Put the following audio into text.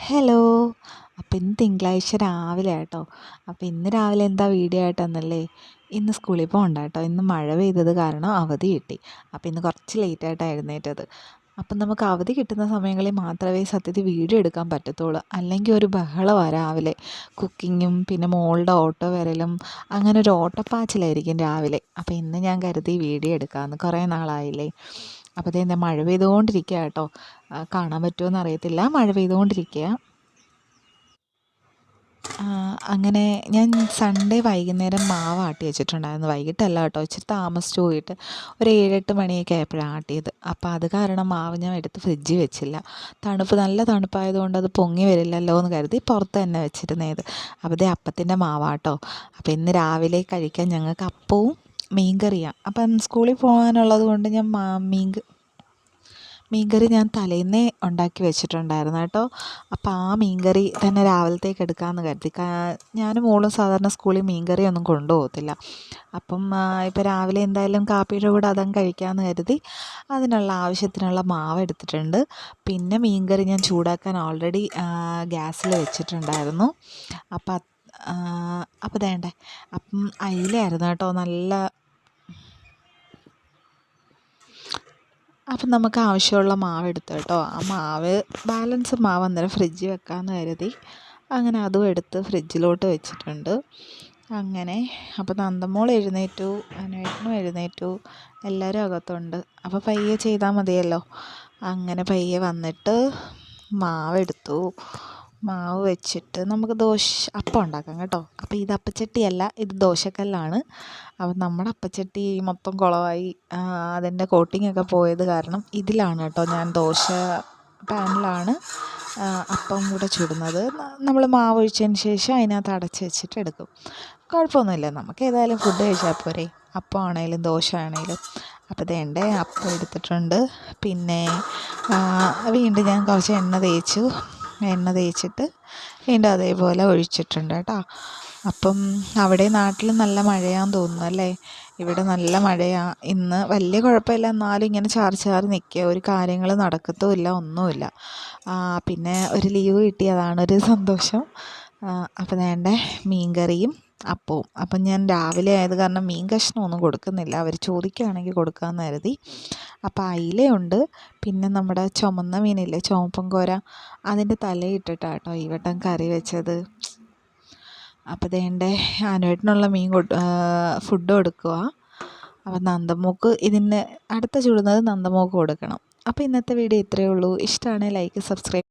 Hello. അപ്പോൾ ഇന്ന് തിങ്കളാഴ്ച രാവിലെ കേട്ടോ. അപ്പോൾ ഇന്ന് രാവിലെ എന്താ വീഡിയോ ആയിട്ടെന്നല്ലേ, ഇന്ന് സ്കൂളിൽ പോകണ്ട കേട്ടോ. ഇന്ന് മഴ പെയ്തത് കാരണം അവധി കിട്ടി. അപ്പോൾ ഇന്ന് കുറച്ച് ലേറ്റായിട്ടാണ് എഴുന്നേറ്റത്. അപ്പം നമുക്ക് അവധി കിട്ടുന്ന സമയങ്ങളിൽ മാത്രമേ സത്യത്തിൽ വീഡിയോ എടുക്കാൻ പറ്റത്തുള്ളൂ. അല്ലെങ്കിൽ ഒരു ബഹളമാണ് രാവിലെ. കുക്കിങ്ങും പിന്നെ മോളുടെ ഓട്ടോ വരലും അങ്ങനെ ഒരു ഓട്ടപ്പാച്ചിലായിരിക്കും രാവിലെ. അപ്പോൾ ഇന്ന് ഞാൻ കരുതി വീഡിയോ എടുക്കാമെന്ന്, കുറേ നാളായില്ലേ. അപ്പോൾ ഇതെന്താ മഴ പെയ്തുകൊണ്ടിരിക്കുക കേട്ടോ. കാണാൻ പറ്റുമോ എന്നറിയത്തില്ല, മഴ പെയ്തുകൊണ്ടിരിക്കുക. അങ്ങനെ ഞാൻ സൺഡേ വൈകുന്നേരം മാവ് ആട്ടി വെച്ചിട്ടുണ്ടായിരുന്നു. വൈകിട്ടല്ല കേട്ടോ, ഇച്ചിരി താമസിച്ച് പോയിട്ട് ഒരു 7-8 മണിയൊക്കെ ആയപ്പോഴാണ് ആട്ടിയത്. അപ്പോൾ അത് കാരണം മാവ് ഞാൻ എടുത്ത് ഫ്രിഡ്ജിൽ വെച്ചില്ല. നല്ല തണുപ്പായതുകൊണ്ട് അത് പൊങ്ങി വരില്ലല്ലോ എന്ന് കരുതി പുറത്ത് തന്നെ വെച്ചിരുന്നത്. അപ്പോൾ ഇതേ അപ്പത്തിൻ്റെ മാവാട്ടോ. അപ്പോൾ ഇന്ന് രാവിലെ കഴിക്കാൻ ഞങ്ങൾക്ക് അപ്പവും മീൻകറിയാണ്. അപ്പം സ്കൂളിൽ പോകാനുള്ളത് കൊണ്ട് ഞാൻ മീൻകറി ഞാൻ തലേന്നേ ഉണ്ടാക്കി വെച്ചിട്ടുണ്ടായിരുന്നു കേട്ടോ. അപ്പോൾ ആ മീൻകറി തന്നെ രാവിലത്തേക്ക് എടുക്കാമെന്ന് കരുതി. ഞാനും മോളും സാധാരണ സ്കൂളിൽ മീൻകറി ഒന്നും കൊണ്ടുപോകത്തില്ല. അപ്പം ഇപ്പോൾ രാവിലെ എന്തായാലും കാപ്പിയുടെ കൂടെ അതങ്ങ് കഴിക്കാമെന്ന് കരുതി അതിനുള്ള ആവശ്യത്തിനുള്ള മാവ് എടുത്തിട്ടുണ്ട്. പിന്നെ മീൻകറി ഞാൻ ചൂടാക്കാൻ ഓൾറെഡി ഗ്യാസിൽ വെച്ചിട്ടുണ്ടായിരുന്നു. അപ്പോൾ വേണ്ടേ, അപ്പം അയിലയായിരുന്നു കേട്ടോ. അപ്പം നമുക്ക് ആവശ്യമുള്ള മാവ് എടുത്തു കേട്ടോ. ആ ബാലൻസ് മാവ് അന്നേരം ഫ്രിഡ്ജിൽ വെക്കാമെന്ന് കരുതി അങ്ങനെ അതും എടുത്ത് ഫ്രിഡ്ജിലോട്ട് വെച്ചിട്ടുണ്ട്. അങ്ങനെ അപ്പോൾ നന്ദമോൾ എഴുന്നേറ്റു, അനുവേട്ടനും എഴുന്നേറ്റു, എല്ലാവരും അകത്തുണ്ട്. അപ്പോൾ പയ്യെ ചെയ്താൽ മതിയല്ലോ. അങ്ങനെ പയ്യെ വന്നിട്ട് മാവെടുത്തു. മാവ് വെച്ചിട്ട് നമുക്ക് അപ്പം ഉണ്ടാക്കാം കേട്ടോ. അപ്പോൾ ഇത് അപ്പച്ചട്ടിയല്ല, ഇത് ദോശക്കല്ലാണ്. അപ്പം നമ്മുടെ അപ്പച്ചട്ടി മൊത്തം കുളമായി, അതിൻ്റെ കോട്ടിങ്ങൊക്കെ പോയത് കാരണം ഇതിലാണ് കേട്ടോ ഞാൻ പാനിലാണ് അപ്പം കൂടെ ചുടുന്നത്. നമ്മൾ മാവ് ഒഴിച്ചതിന് ശേഷം അതിനകത്ത് അടച്ച് വെച്ചിട്ട് എടുക്കും. കുഴപ്പമൊന്നുമില്ല, നമുക്ക് ഏതായാലും ഫുഡ് കഴിച്ചാൽ പോരെ, അപ്പം ആണെങ്കിലും ദോശ ആണെങ്കിലും. അപ്പോൾ ഇതേണ്ടേ അപ്പം എടുത്തിട്ടുണ്ട്. പിന്നെ വീണ്ടും ഞാൻ കുറച്ച് എണ്ണ തേച്ചിട്ട് വീണ്ടും അതേപോലെ ഒഴിച്ചിട്ടുണ്ട് കേട്ടോ. അപ്പം അവിടെ നാട്ടിൽ നല്ല മഴയാണെന്ന് തോന്നുന്നു അല്ലേ. ഇവിടെ നല്ല മഴയാണ് ഇന്ന്. വലിയ കുഴപ്പമില്ല, എന്നാലും ഇങ്ങനെ ചാറി നിൽക്കുക, ഒരു കാര്യങ്ങൾ നടക്കത്തുമില്ല, ഒന്നുമില്ല. പിന്നെ ഒരു ലീവ് കിട്ടിയതാണ് ഒരു സന്തോഷം. അപ്പം വേണ്ടേ മീൻകറിയും അപ്പവും. അപ്പം ഞാൻ രാവിലെ ആയത് കാരണം മീൻ കഷ്ണമൊന്നും കൊടുക്കുന്നില്ല, അവർ ചോദിക്കുകയാണെങ്കിൽ കൊടുക്കാമെന്ന് കരുതി. അപ്പോൾ അയിലയുണ്ട്, പിന്നെ നമ്മുടെ ചുമന്ന മീനില്ലേ, ചുമപ്പൻ കോര, അതിൻ്റെ തലയിട്ടിട്ടാണ് കേട്ടോ ഈ വട്ടം കറി വെച്ചത്. അപ്പോൾ വേണ്ടേ അനുവേട്ടനുള്ള ഫുഡ് കൊടുക്കുക. അപ്പം നന്ദമോക്ക് ഇതിൻ്റെ അടുത്ത ചുടുന്നത് നന്ദമോക്ക് കൊടുക്കണം. അപ്പോൾ ഇന്നത്തെ വീഡിയോ ഇത്രയേ ഉള്ളൂ. ഇഷ്ടമാണെങ്കിൽ ലൈക്ക്, സബ്സ്ക്രൈബ്.